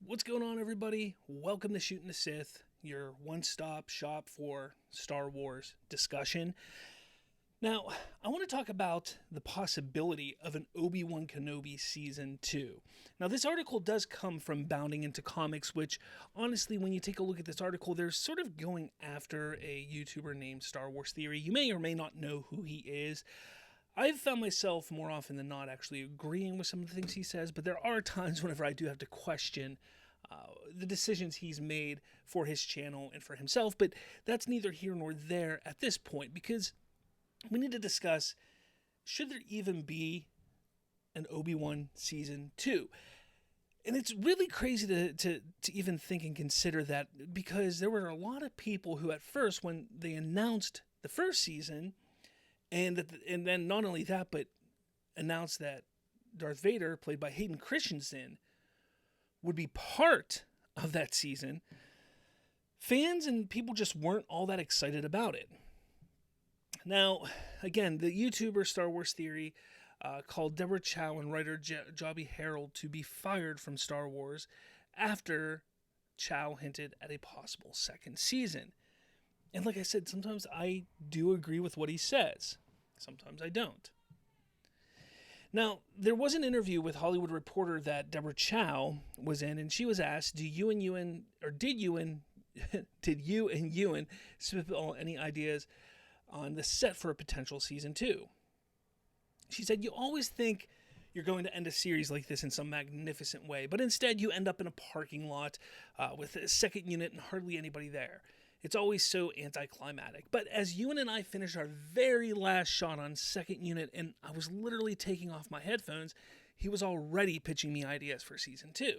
What's going on, everybody? Welcome to Shooting the Sith, your one-stop shop for Star Wars discussion. Now, I want to talk about the possibility of an Obi-Wan Kenobi Season 2. Now, this article does come from Bounding Into Comics, which, honestly, when you take a look at this article, they're sort of going after a YouTuber named Star Wars Theory. You may or may not know who he is. I've found myself more often than not actually agreeing with some of the things he says, but there are times whenever I do have to question the decisions he's made for his channel and for himself, but that's neither here nor there at this point, because we need to discuss, should there even be an Obi-Wan Season 2? And it's really crazy to even think and consider that, because there were a lot of people who at first, when they announced the first season, and then not only that, but announced that Darth Vader, played by Hayden Christensen, would be part of that season, fans and people just weren't all that excited about it. Now, again, the YouTuber Star Wars Theory called Deborah Chow and writer Joby Harold to be fired from Star Wars after Chow hinted at a possible second season. And like I said, sometimes I do agree with what he says. Sometimes I don't. Now, there was an interview with Hollywood Reporter that Deborah Chow was in, and she was asked, did you and Ewan spitball any ideas on the set for a potential season 2? She said, you always think you're going to end a series like this in some magnificent way, but instead you end up in a parking lot with a second unit and hardly anybody there. It's always so anticlimactic. But as Ewan and I finished our very last shot on second unit, and I was literally taking off my headphones, he was already pitching me ideas for season 2.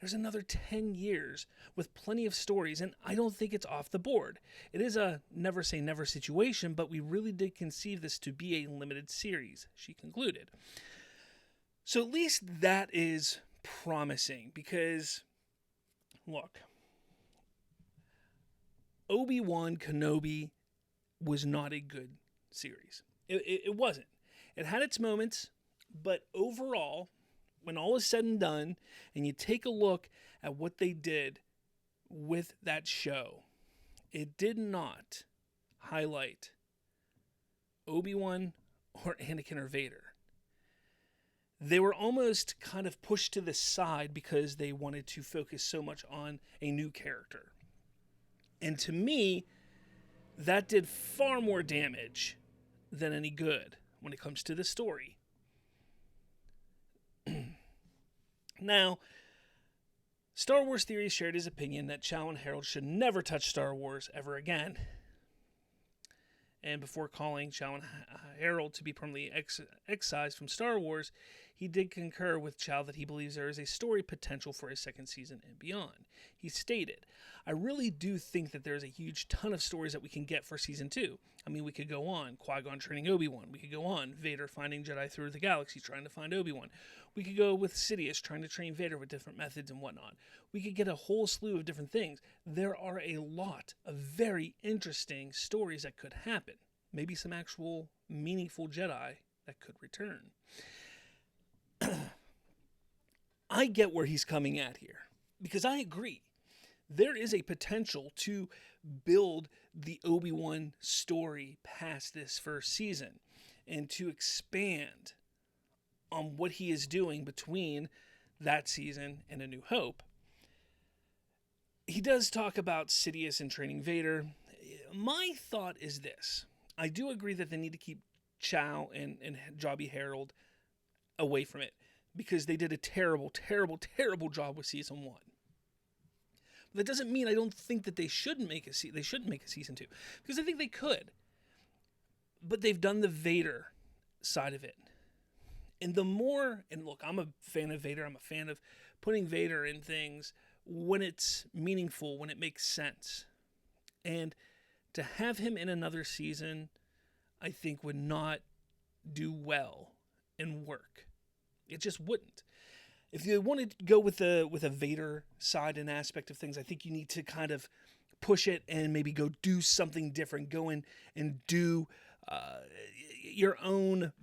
There's another 10 years with plenty of stories, and I don't think it's off the board. It is a never say never situation, but we really did conceive this to be a limited series, she concluded. So at least that is promising, because, look, Obi-Wan Kenobi was not a good series. It wasn't. It had its moments, but overall, when all is said and done, and you take a look at what they did with that show, it did not highlight Obi-Wan or Anakin or Vader. They were almost kind of pushed to the side because they wanted to focus so much on a new character. And to me, that did far more damage than any good when it comes to the story. Now, Star Wars Theory shared his opinion that Chow and Harold should never touch Star Wars ever again. And before calling Chow and Harold to be permanently excised from Star Wars, he did concur with Chow that he believes there is a story potential for a second season and beyond. He stated, I really do think that there's a huge ton of stories that we can get for season 2. I mean, we could go on Qui-Gon training Obi-Wan. We could go on Vader finding Jedi through the galaxy trying to find Obi-Wan. We could go with Sidious trying to train Vader with different methods and whatnot. We could get a whole slew of different things. There are a lot of very interesting stories that could happen. Maybe some actual meaningful Jedi that could return. I get where he's coming at here, because I agree. There is a potential to build the Obi-Wan story past this first season and to expand on what he is doing between that season and A New Hope. He does talk about Sidious and training Vader. My thought is this. I do agree that they need to keep Chow and Joby Harold away from it, because they did a terrible, terrible, terrible job with season 1. But that doesn't mean I don't think that they shouldn't make a season 2, because I think they could. But they've done the Vader side of it. And look, I'm a fan of Vader. I'm a fan of putting Vader in things when it's meaningful, when it makes sense. And to have him in another season, I think would not do well and work. It just wouldn't. If you want to go with a Vader side and aspect of things, I think you need to kind of push it and maybe go do something different. Go in and do your own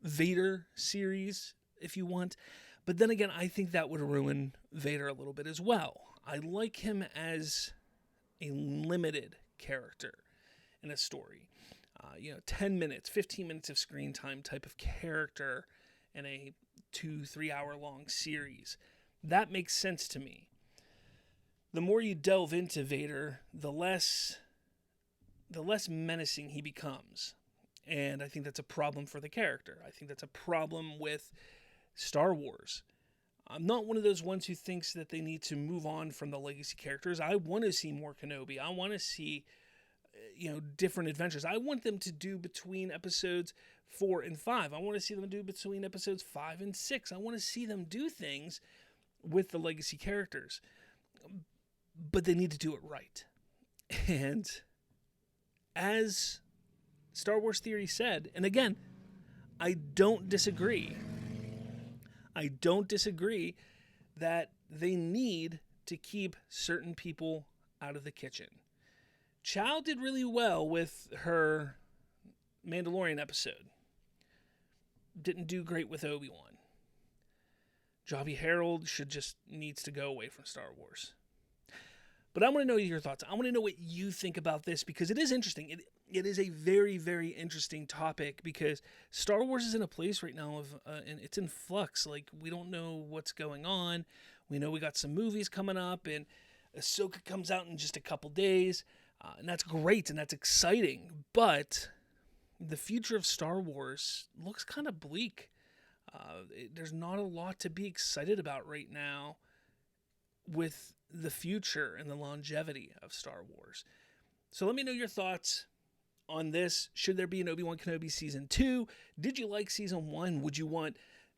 Vader series if you want. But then again, I think that would ruin Vader a little bit as well. I like him as a limited character in a story. 10 minutes, 15 minutes of screen time type of character in a 2-3 hour long series. That makes sense to me. The more you delve into Vader, the less menacing he becomes. And I think that's a problem for the character. I think that's a problem with Star Wars. I'm not one of those ones who thinks that they need to move on from the legacy characters. I want to see more Kenobi. I want to see, different adventures. I want them to do between episodes 4 and 5. I want to see them do between episodes 5 and 6. I want to see them do things with the legacy characters. But they need to do it right. And as Star Wars Theory said, and again, I don't disagree that they need to keep certain people out of the kitchen. Chow did really well with her Mandalorian episode. Didn't do great with Obi-Wan. Joby Harold needs to go away from Star Wars. But I want to know your thoughts. I want to know what you think about this, because it is interesting. It is a very, very interesting topic, because Star Wars is in a place right now and it's in flux. Like, we don't know what's going on. We know we got some movies coming up, and Ahsoka comes out in just a couple days, and that's great and that's exciting. But the future of Star Wars looks kind of bleak. There's not a lot to be excited about right now with the future and the longevity of Star Wars. So let me know your thoughts on this. Should there be an Obi-Wan Kenobi Season 2? Did you like Season 1? Would you want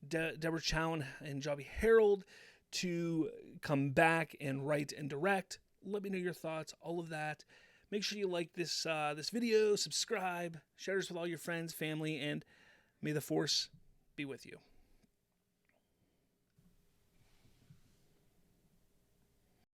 Deborah Chow and Joby Harold to come back and write and direct? Let me know your thoughts, all of that. Make sure you like this video, subscribe, share this with all your friends, family, and may the Force be with you.